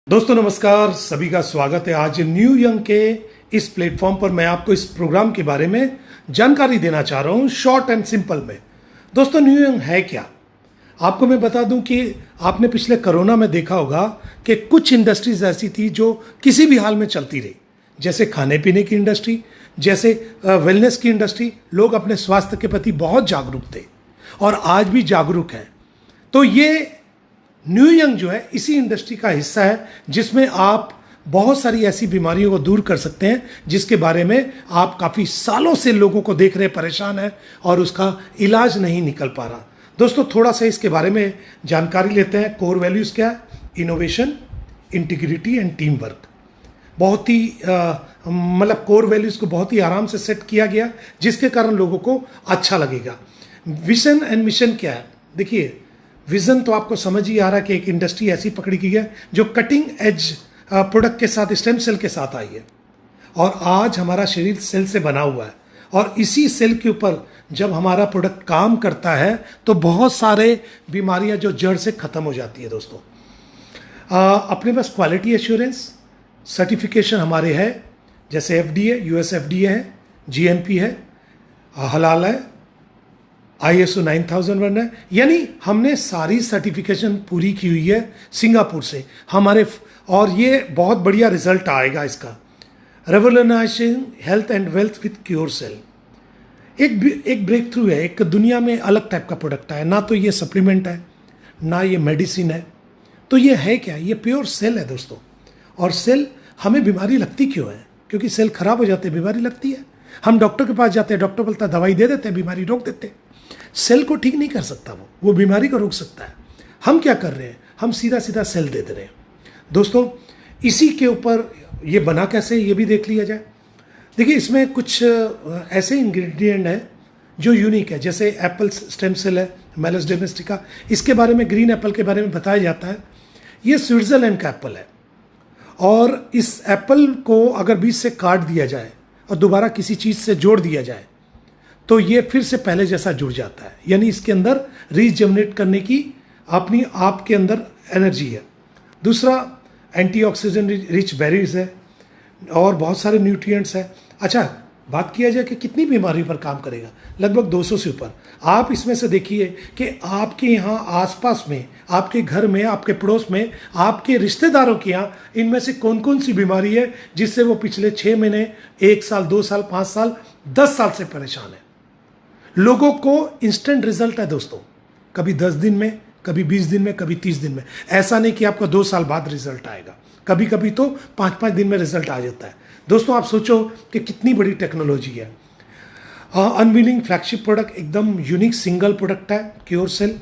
दोस्तों नमस्कार, सभी का स्वागत है। आज न्यू यंग के इस प्लेटफॉर्म पर मैं आपको इस प्रोग्राम के बारे में जानकारी देना चाह रहा हूं शॉर्ट एंड सिंपल में। दोस्तों न्यू यंग है क्या, आपको मैं बता दूं कि आपने पिछले कोरोना में देखा होगा कि कुछ इंडस्ट्रीज ऐसी थी जो किसी भी हाल में चलती रही, जैसे खाने पीने की इंडस्ट्री, जैसे वेलनेस की इंडस्ट्री। लोग अपने स्वास्थ्य के प्रति बहुत जागरूक थे और आज भी जागरूक हैं। तो ये न्यू यंग जो है इसी इंडस्ट्री का हिस्सा है, जिसमें आप बहुत सारी ऐसी बीमारियों को दूर कर सकते हैं जिसके बारे में आप काफ़ी सालों से लोगों को देख रहे परेशान हैं और उसका इलाज नहीं निकल पा रहा। दोस्तों थोड़ा सा इसके बारे में जानकारी लेते हैं। कोर वैल्यूज़ क्या है? Innovation, integrity and team work. बहुत ही मतलब कोर वैल्यूज़ को बहुत ही आराम से सेट किया गया, जिसके कारण लोगों को अच्छा लगेगा। विजन एंड मिशन क्या है? देखिए, विजन तो आपको समझ ही आ रहा है कि एक इंडस्ट्री ऐसी पकड़ी गई है जो कटिंग एज प्रोडक्ट के साथ, स्टेम सेल के साथ आई है। और आज हमारा शरीर सेल से बना हुआ है और इसी सेल के ऊपर जब हमारा प्रोडक्ट काम करता है तो बहुत सारे बीमारियां जो जड़ से खत्म हो जाती है। दोस्तों अपने पास क्वालिटी एश्योरेंस सर्टिफिकेशन हमारे है, जैसे FDA, US FDA है, GMP है, हलाल है, ISO 9001 है। यानी हमने सारी सर्टिफिकेशन पूरी की हुई है सिंगापुर से हमारे, और ये बहुत बढ़िया रिजल्ट आएगा इसका। Revolutionising health and wealth with cure cell एक ब्रेक थ्रू है, एक दुनिया में अलग टाइप का प्रोडक्ट है। ना तो ये सप्लीमेंट है, ना ये मेडिसिन है, तो ये है क्या? ये प्योर सेल है दोस्तों। और सेल हमें बीमारी लगती क्यों है? क्योंकि सेल खराब हो जाते हैं, बीमारी लगती है। हम डॉक्टर के पास जाते हैं, डॉक्टर बोलता है दवाई दे देते हैं, बीमारी रोक देते हैं। सेल को ठीक नहीं कर सकता, वो बीमारी को रोक सकता है। हम क्या कर रहे हैं? हम सीधा सीधा सेल दे दे रहे हैं। दोस्तों इसी के ऊपर ये बना कैसे, ये भी देख लिया जाए। देखिए, इसमें कुछ ऐसे इंग्रेडिएंट हैं जो यूनिक है, जैसे एप्पल स्टेम सेल है, मेलस डोमेस्टिका। इसके बारे में, ग्रीन एप्पल के बारे में बताया जाता है। ये स्विट्जरलैंड का एप्पल है और इस एप्पल को अगर बीच से काट दिया जाए और दोबारा किसी चीज़ से जोड़ दिया जाए तो ये फिर से पहले जैसा जुड़ जाता है। यानी इसके अंदर रीजनरेट करने की अपनी आप के अंदर एनर्जी है। दूसरा, एंटीऑक्सीडेंट रिच बेरीज है और बहुत सारे न्यूट्रिएंट्स है। अच्छा, बात किया जाए कि कितनी बीमारियों पर काम करेगा, लगभग 200 से ऊपर। आप इसमें से देखिए कि आपके यहाँ आसपास में, आपके घर में, आपके पड़ोस में, आपके रिश्तेदारों के यहाँ इनमें से कौन कौन सी बीमारी है जिससे वो पिछले 6 महीने, 1 साल, 2 साल, 5 साल, 10 साल से परेशान है। लोगों को इंस्टेंट रिजल्ट है दोस्तों, कभी 10 दिन में, कभी 20 दिन में, कभी 30 दिन में। ऐसा नहीं कि आपको 2 साल बाद रिजल्ट आएगा, कभी कभी तो 5-5 दिन में रिजल्ट आ जाता है। दोस्तों आप सोचो कि कितनी बड़ी टेक्नोलॉजी है। अनवीलिंग फ्लैगशिप प्रोडक्ट, एकदम यूनिक सिंगल प्रोडक्ट है, क्योर सेल,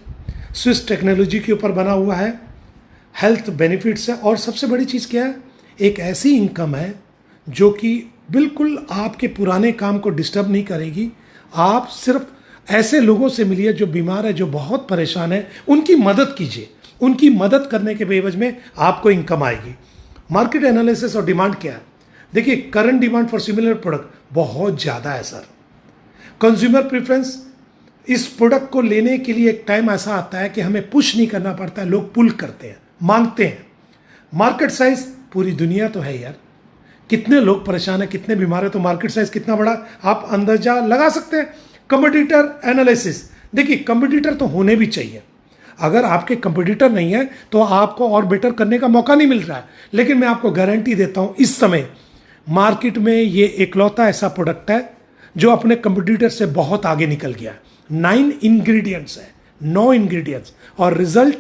स्विस टेक्नोलॉजी के ऊपर बना हुआ है, हेल्थ बेनिफिट्स है। और सबसे बड़ी चीज़ क्या है? एक ऐसी इनकम है जो कि बिल्कुल आपके पुराने काम को डिस्टर्ब नहीं करेगी। आप सिर्फ ऐसे लोगों से मिलिए जो बीमार है, जो बहुत परेशान है, उनकी मदद कीजिए। उनकी मदद करने के बेवज में आपको इनकम आएगी। मार्केट एनालिसिस और डिमांड क्या है? देखिए, current demand for similar product बहुत ज़्यादा है सर। कंज्यूमर प्रेफरेंस, इस प्रोडक्ट को लेने के लिए एक टाइम ऐसा आता है कि हमें पुश नहीं करना पड़ता है, लोग पुल करते हैं, मांगते हैं। मार्केट साइज, पूरी दुनिया तो है यार, कितने लोग परेशान है, कितने बीमार है, तो मार्केट साइज कितना बड़ा आप अंदाजा लगा सकते हैं। कंपटीटर एनालिसिस, देखिए कंपटीटर तो होने भी चाहिए। अगर आपके कंपटीटर नहीं है तो आपको और बेटर करने का मौका नहीं मिल रहा है। लेकिन मैं आपको गारंटी देता हूं, इस समय मार्केट में ये एकलौता ऐसा प्रोडक्ट है जो अपने कंपटीटर से बहुत आगे निकल गया है। 9 इंग्रेडिएंट्स है, 9 इंग्रेडिएंट्स, और रिजल्ट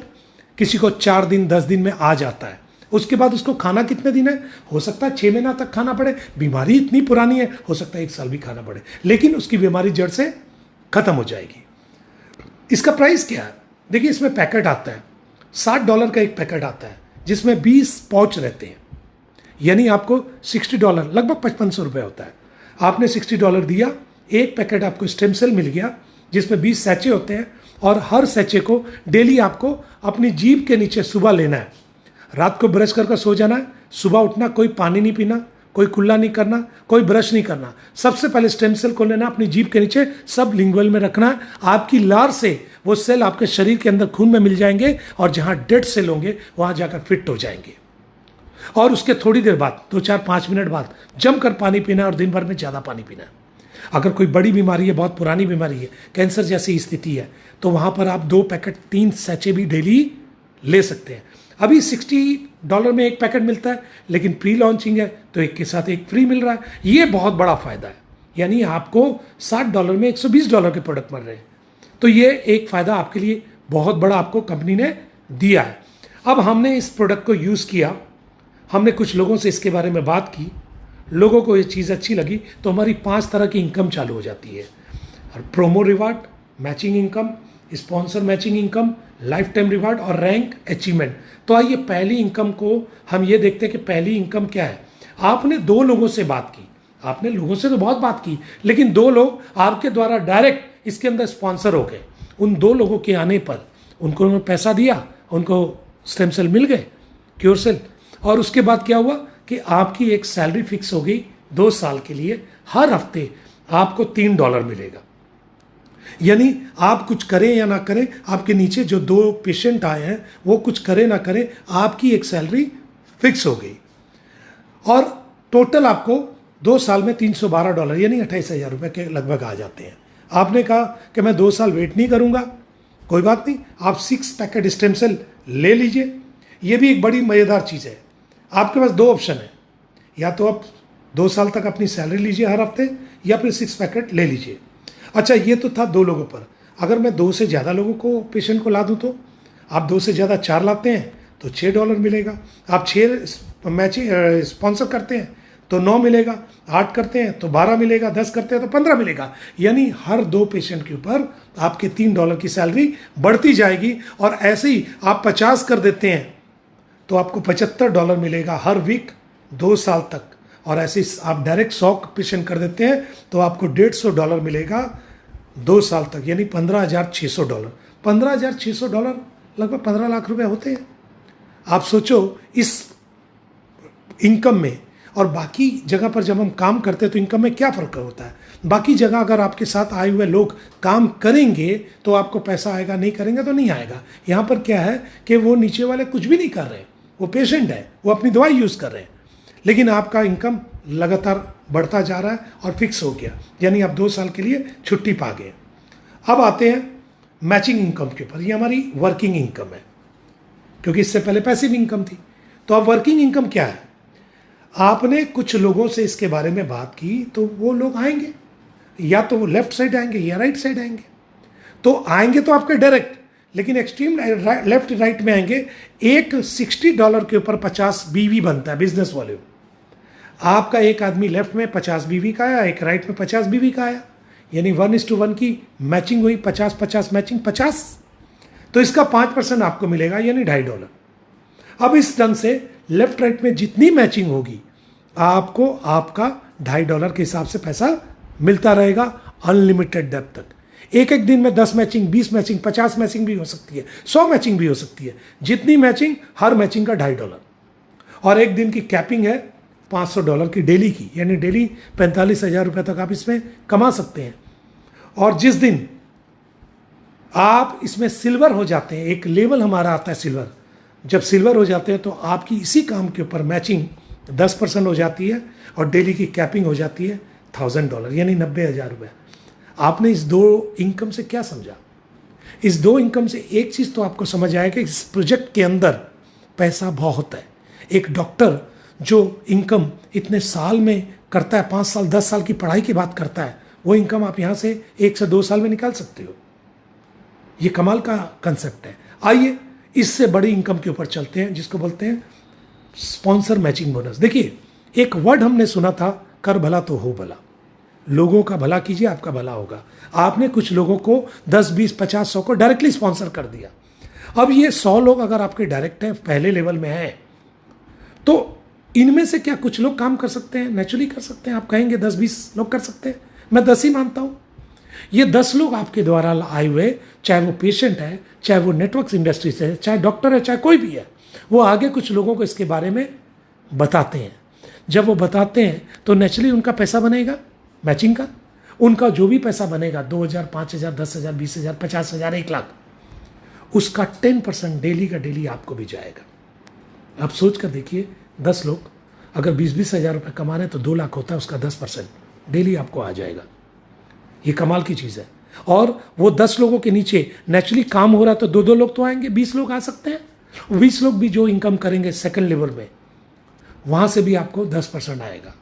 किसी को 4 दिन 10 दिन में आ जाता है। उसके बाद उसको खाना कितने दिन है? हो सकता है 6 महीना तक खाना पड़े, बीमारी इतनी पुरानी है, हो सकता है 1 साल भी खाना पड़े, लेकिन उसकी बीमारी जड़ से खत्म हो जाएगी। इसका प्राइस क्या है? देखिए, इसमें पैकेट आता है, $60 का एक पैकेट आता है जिसमें 20 पाउच रहते हैं। यानी आपको $60, लगभग $5500 होता है। आपने $60 दिया, एक पैकेट आपको स्टेम सेल मिल गया जिसमें 20 सैचे होते हैं, और हर सैचे को डेली आपको अपनी जीभ के नीचे सुबह लेना है। रात को ब्रश करके सो जाना है, सुबह उठना, कोई पानी नहीं पीना, कोई कुल्ला नहीं करना, कोई ब्रश नहीं करना। सबसे पहले स्टेम सेल को लेना, अपनी जीभ के नीचे सब लिंगुअल में रखना है। आपकी लार से वो सेल आपके शरीर के अंदर खून में मिल जाएंगे और जहां डेड सेल होंगे वहां जाकर फिट हो जाएंगे। और उसके थोड़ी देर बाद 2-4-5 मिनट बाद जमकर पानी पीना है और दिन भर में ज़्यादा पानी पीना है। अगर कोई बड़ी बीमारी है, बहुत पुरानी बीमारी है, कैंसर जैसी स्थिति है, तो वहाँ पर आप 2 पैकेट 3 सैचे भी डेली ले सकते हैं। अभी $60 में एक पैकेट मिलता है, लेकिन प्री लॉन्चिंग है तो एक के साथ एक फ्री मिल रहा है। ये बहुत बड़ा फायदा है, यानी आपको $60 में $120 के प्रोडक्ट मिल रहे हैं। तो ये एक फायदा आपके लिए बहुत बड़ा आपको कंपनी ने दिया है। अब हमने इस प्रोडक्ट को यूज़ किया, हमने कुछ लोगों से इसके बारे में बात की, लोगों को ये चीज़ अच्छी लगी, तो हमारी 5 तरह की इनकम चालू हो जाती है। और promo reward, matching income, sponsor matching income, life time reward और रैंक अचीवमेंट। तो आइए पहली इनकम को हम ये देखते हैं कि पहली इनकम क्या है। आपने 2 लोगों से बात की, आपने लोगों से तो बहुत बात की, लेकिन 2 लोग आपके द्वारा डायरेक्ट इसके अंदर स्पॉन्सर हो गए। उन 2 लोगों के आने पर उनको पैसा दिया, उनको स्टेम सेल मिल गए, क्योर सेल, और उसके बाद क्या हुआ कि आपकी एक सैलरी फिक्स हो गई 2 साल के लिए। हर हफ्ते आपको $3 मिलेगा, यानी आप कुछ करें या ना करें, आपके नीचे जो 2 पेशेंट आए हैं वो कुछ करें ना करें, आपकी एक सैलरी फिक्स हो गई। और टोटल आपको 2 साल में $312 यानी $28,000 के लगभग आ जाते हैं। आपने कहा कि मैं 2 साल वेट नहीं करूंगा, कोई बात नहीं, आप 6 पैकेट स्टेम सेल ले लीजिए। ये भी एक बड़ी मज़ेदार चीज़ है। आपके पास 2 ऑप्शन है, या तो आप 2 साल तक अपनी सैलरी लीजिए हर हफ्ते, या फिर 6 पैकेट ले लीजिए। अच्छा, ये तो था 2 लोगों पर। अगर मैं 2 से ज़्यादा लोगों को, पेशेंट को ला दूँ, तो आप 2 से ज़्यादा 4 लाते हैं तो $6 मिलेगा। आप 6 मैचिंग स्पॉन्सर करते हैं तो 9 मिलेगा, 8 करते हैं तो 12 मिलेगा, 10 करते हैं तो 15 मिलेगा। यानी हर 2 पेशेंट के ऊपर आपके $3 की सैलरी बढ़ती जाएगी। और ऐसे ही आप 50 कर देते हैं तो आपको $75 मिलेगा हर वीक 2 साल तक। और ऐसे आप डायरेक्ट 100 पेशेंट कर देते हैं तो आपको $150 मिलेगा 2 साल तक, यानी $15,600। $15,600 लगभग 15 लाख रुपए होते हैं। आप सोचो इस इनकम में और बाकी जगह पर जब हम काम करते हैं तो इनकम में क्या फ़र्क होता है। बाकी जगह अगर आपके साथ आए हुए लोग काम करेंगे तो आपको पैसा आएगा, नहीं करेंगे तो नहीं आएगा। यहाँ पर क्या है कि वो नीचे वाले कुछ भी नहीं कर रहे, वो पेशेंट है, वो अपनी दवाई यूज़ कर रहे हैं, लेकिन आपका इनकम लगातार बढ़ता जा रहा है और फिक्स हो गया, यानी आप 2 साल के लिए छुट्टी पा गए। अब आते हैं मैचिंग इनकम के ऊपर। ये हमारी वर्किंग इनकम है, क्योंकि इससे पहले पैसिव इनकम थी। तो अब वर्किंग इनकम क्या है? आपने कुछ लोगों से इसके बारे में बात की तो वो लोग आएंगे, या तो वो लेफ्ट साइड आएंगे या राइट साइड आएंगे। तो आएंगे तो आपके डायरेक्ट, लेकिन एक्सट्रीम लेफ्ट राइट में आएंगे। एक $60 के ऊपर 50 बीवी बनता है बिजनेस वॉल्यूम। आपका एक आदमी लेफ्ट में 50 बीवी का आया, एक राइट में 50 बीवी का आया, यानी 1:1 की मैचिंग हुई, 50-50 मैचिंग 50। तो इसका 5% आपको मिलेगा, यानी $2.5। अब इस ढंग से लेफ्ट राइट में जितनी मैचिंग होगी आपको आपका $2.5 के हिसाब से पैसा मिलता रहेगा अनलिमिटेड डेप्थ तक। एक एक दिन में 10 मैचिंग, 20 मैचिंग, 50 मैचिंग भी हो सकती है, 100 मैचिंग भी हो सकती है। जितनी मैचिंग, हर मैचिंग का $2.5। और एक दिन की कैपिंग है $500 की डेली की, यानी डेली $45,000 तक आप इसमें कमा सकते हैं। और जिस दिन आप इसमें सिल्वर हो जाते हैं, एक लेवल हमारा आता है सिल्वर, जब सिल्वर हो जाते हैं तो आपकी इसी काम के ऊपर मैचिंग 10% हो जाती है और डेली की कैपिंग हो जाती है $1,000, यानी $90,000। आपने इस 2 इनकम से क्या समझा? इस 2 इनकम से एक चीज़ तो आपको समझ आएगा कि इस प्रोजेक्ट के अंदर पैसा बहुत है। एक डॉक्टर जो इनकम इतने साल में करता है, 5 साल 10 साल की पढ़ाई की बात करता है, वो इनकम आप यहाँ से 1 से 2 साल में निकाल सकते हो। ये कमाल का कंसेप्ट है। आइए इससे बड़ी इनकम के ऊपर चलते हैं, जिसको बोलते हैं स्पॉन्सर मैचिंग बोनस। देखिए, एक वर्ड हमने सुना था, कर भला तो हो भला। लोगों का भला कीजिए, आपका भला होगा। आपने कुछ लोगों को 10, 20, 50, 100 को डायरेक्टली स्पॉन्सर कर दिया। अब ये 100 लोग अगर आपके डायरेक्ट हैं, पहले लेवल में हैं, तो इनमें से क्या कुछ लोग काम कर सकते हैं? नेचुरली कर सकते हैं। आप कहेंगे 10-20 लोग कर सकते हैं, मैं 10 ही मानता हूँ। ये 10 लोग आपके द्वारा आए हुए, चाहे वो पेशेंट है, चाहे वो नेटवर्क्स इंडस्ट्री से है, चाहे डॉक्टर है, चाहे कोई भी है, वो आगे कुछ लोगों को इसके बारे में बताते हैं। जब वो बताते हैं तो नेचुरली उनका पैसा बनेगा मैचिंग का। उनका जो भी पैसा बनेगा, 2,000, 5,000, 10,000, 20,000, 50,000, 1 लाख, उसका 10% डेली का डेली आपको भी जाएगा। आप सोच कर देखिए 10 लोग अगर 20-20 हज़ार रुपये कमा रहे हैं तो 2 लाख होता है, उसका 10% डेली आपको आ जाएगा। ये कमाल की चीज़ है। और वो 10 लोगों के नीचे नेचुरली काम हो रहा है तो 2-2 लोग तो आएंगे, 20 लोग आ सकते हैं। 20 लोग भी जो इनकम करेंगे सेकंड लेवल में, वहाँ से भी आपको 10% आएगा।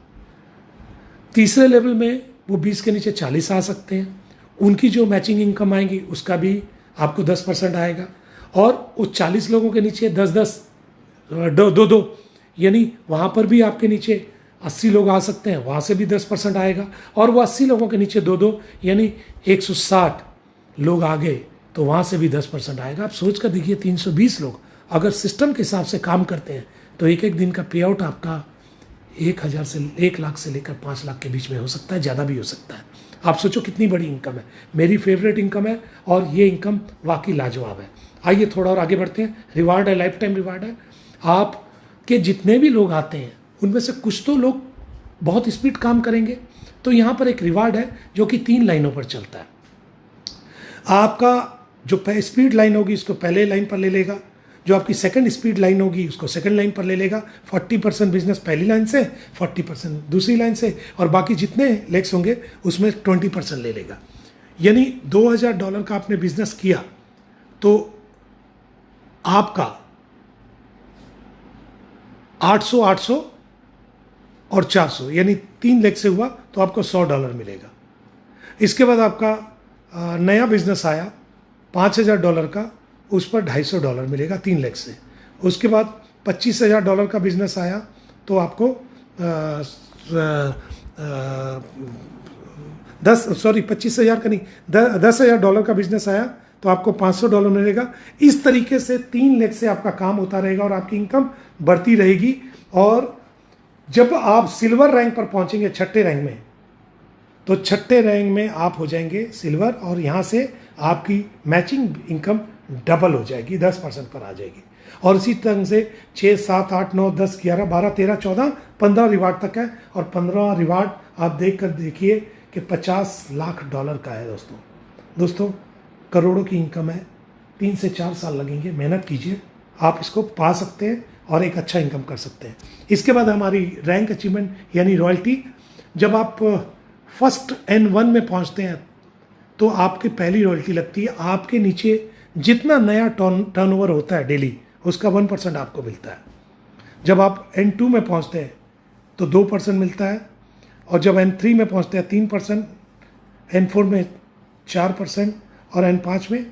तीसरे लेवल में वो 20 के नीचे 40 आ सकते हैं, उनकी जो मैचिंग इनकम आएंगी उसका भी आपको 10% आएगा। और वो 40 लोगों के नीचे 10-10 2-2 यानी वहाँ पर भी आपके नीचे 80 लोग आ सकते हैं, वहाँ से भी 10% आएगा। और वो 80 लोगों के नीचे 2-2 यानी 160 लोग आ गए तो वहाँ से भी 10% आएगा। आप सोच कर देखिए, 320 लोग अगर सिस्टम के हिसाब से काम करते हैं तो एक एक दिन का पे आउट आपका 1 लाख से लेकर 5 लाख के बीच में हो सकता है, ज़्यादा भी हो सकता है। आप सोचो कितनी बड़ी इनकम है। मेरी फेवरेट इनकम है और ये इनकम वाकई लाजवाब है। आइए थोड़ा और आगे बढ़ते हैं। रिवार्ड है, लाइफ टाइम रिवार्ड है। आपके जितने भी लोग आते हैं उनमें से कुछ तो लोग बहुत स्पीड काम करेंगे, तो यहाँ पर एक रिवार्ड है जो कि 3 लाइनों पर चलता है। आपका जो स्पीड लाइन होगी उसको पहले लाइन पर ले लेगा, जो आपकी सेकंड स्पीड लाइन होगी उसको सेकंड लाइन पर ले लेगा। 40% बिजनेस पहली लाइन से, 40% दूसरी लाइन से, और बाकी जितने लेग्स होंगे उसमें 20% ले लेगा। यानी $2000 का आपने बिजनेस किया तो आपका 800, 800 और 400 यानी 3 लेग से हुआ तो आपको $100 मिलेगा। इसके बाद आपका नया बिजनेस आया $5000 का, उस पर $250 मिलेगा 3 लेग से। उसके बाद $25000 का बिजनेस आया तो आपको 25,000 का नहीं, $10,000 का बिजनेस आया तो आपको $500 मिलेगा। इस तरीके से 3 लेग से आपका काम होता रहेगा और आपकी इनकम बढ़ती रहेगी। और जब आप सिल्वर रैंक पर पहुंचेंगे, छठे रैंक में, तो छठे रैंक में आप हो जाएंगे सिल्वर, और यहाँ से आपकी मैचिंग इनकम डबल हो जाएगी, 10% पर आ जाएगी। और इसी तरह से 6, 7, 8, 9, 10, 11, 12, 13, 14, 15 रिवार्ड तक है। और 15 रिवार्ड आप देख कर देखिए कि $50 लाख का है। दोस्तों करोड़ों की इनकम है। 3 से 4 साल लगेंगे, मेहनत कीजिए, आप इसको पा सकते हैं और एक अच्छा इनकम कर सकते हैं। इसके बाद हमारी रैंक अचीवमेंट यानी रॉयल्टी। जब आप फर्स्ट N1 में पहुंचते हैं तो आपकी पहली रॉयल्टी लगती है। आपके नीचे जितना नया टर्नओवर होता है डेली, उसका 1% आपको मिलता है। जब आप N2 में पहुंचते हैं तो 2% मिलता है, और जब N3 में पहुंचते हैं 3%, N4 में 4% और N5 में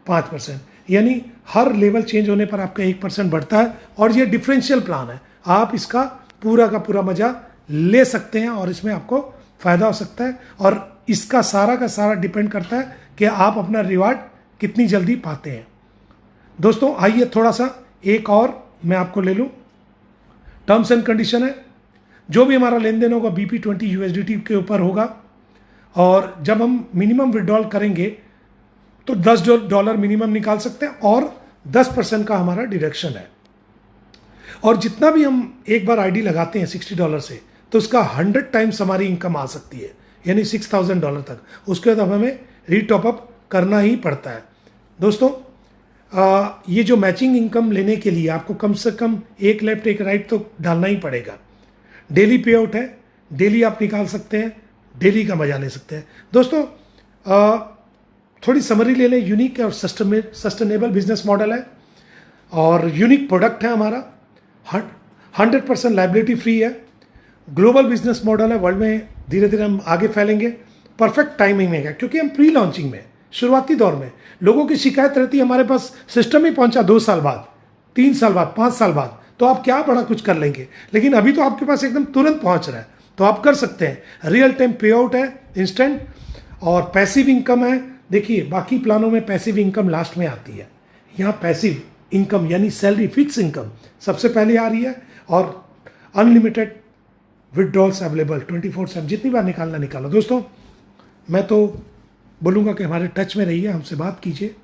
5%। यानी हर लेवल चेंज होने पर आपका 1% बढ़ता है। और ये डिफरेंशियल प्लान है, आप इसका पूरा का पूरा मजा ले सकते हैं और इसमें आपको फायदा हो सकता है। और इसका सारा का सारा डिपेंड करता है कि आप अपना रिवार्ड कितनी जल्दी पाते हैं। दोस्तों आइए थोड़ा सा एक और मैं आपको ले लूँ। टर्म्स एंड कंडीशन है, जो भी हमारा लेन देन होगा BP20 USDT के ऊपर होगा। और जब हम मिनिमम विड्रॉल करेंगे तो $10 मिनिमम निकाल सकते हैं और 10% का हमारा डिडक्शन है। और जितना भी हम एक बार आईडी लगाते हैं $60 से, तो उसका 100 टाइम्स हमारी इनकम आ सकती है, यानी $6000 तक। उसके बाद हमें रीटॉपअप करना ही पड़ता है। दोस्तों ये जो मैचिंग इनकम लेने के लिए आपको कम से कम एक लेफ्ट एक राइट तो डालना ही पड़ेगा। डेली पे आउट है, डेली आप निकाल सकते हैं, डेली का मजा ले सकते हैं। दोस्तों थोड़ी समरी ले लें। यूनिक और सस्टेनेबल बिजनेस मॉडल है और यूनिक प्रोडक्ट है हमारा। 100% लाइबिलिटी फ्री है। ग्लोबल बिजनेस मॉडल है, वर्ल्ड में धीरे धीरे हम आगे फैलेंगे। परफेक्ट टाइमिंग में है क्योंकि हम प्री लॉन्चिंग में, शुरुआती दौर में लोगों की शिकायत रहती है हमारे पास सिस्टम ही पहुंचा 2 साल बाद, 3 साल बाद, 5 साल बाद, तो आप क्या बड़ा कुछ कर लेंगे। लेकिन अभी तो आपके पास एकदम तुरंत पहुंच रहा है, तो आप कर सकते हैं। रियल टाइम पे आउट है, इंस्टेंट, और पैसिव इनकम है। देखिए बाकी प्लानों में पैसिव इनकम लास्ट में आती है, यहाँ पैसिव इनकम यानी सैलरी फिक्स इनकम सबसे पहले आ रही है। और अनलिमिटेड विड्रॉल्स अवेलेबल 24/7, जितनी बार निकालना निकालो। दोस्तों मैं तो बोलूँगा कि हमारे टच में रहिए, हमसे बात कीजिए।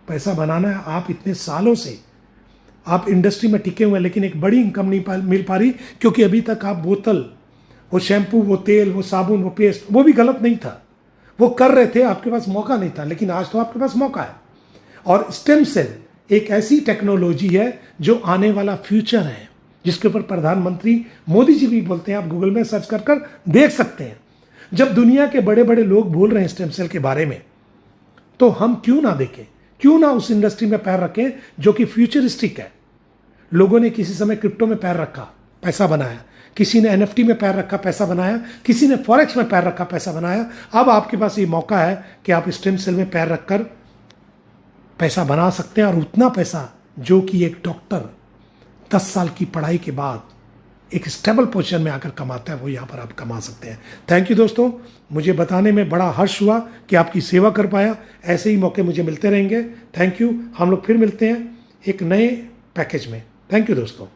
पैसा बनाना है। आप इतने सालों से आप इंडस्ट्री में टिके हुए हैं, लेकिन एक बड़ी इनकम नहीं मिल पा रही क्योंकि अभी तक आप बोतल, वो शैम्पू, वो तेल, वो साबुन, वो पेस्ट, वो भी गलत नहीं था, वो कर रहे थे, आपके पास मौका नहीं था। लेकिन आज तो आपके पास मौका है। और स्टेम सेल एक ऐसी टेक्नोलॉजी है जो आने वाला फ्यूचर है, जिसके ऊपर प्रधानमंत्री मोदी जी भी बोलते हैं। आप गूगल में सर्च कर कर देख सकते हैं। जब दुनिया के बड़े बड़े लोग बोल रहे हैं स्टेम सेल के बारे में, तो हम क्यों ना देखें, क्यों ना उस इंडस्ट्री में पैर रखें जो कि फ्यूचरिस्टिक है। लोगों ने किसी समय क्रिप्टो में पैर रखा, पैसा बनाया, किसी ने एनएफटी में पैर रखा, पैसा बनाया, किसी ने फॉरेक्स में पैर रखा, पैसा बनाया। अब आपके पास ये मौका है कि आप स्टेम सेल में पैर रखकर पैसा बना सकते हैं, और उतना पैसा जो कि एक डॉक्टर 10 साल की पढ़ाई के बाद एक स्टेबल पोजीशन में आकर कमाता है, वो यहाँ पर आप कमा सकते हैं। थैंक यू दोस्तों, मुझे बताने में बड़ा हर्ष हुआ कि आपकी सेवा कर पाया। ऐसे ही मौके मुझे मिलते रहेंगे। Thank you. हम लोग फिर मिलते हैं एक नए पैकेज में। थैंक यू दोस्तों।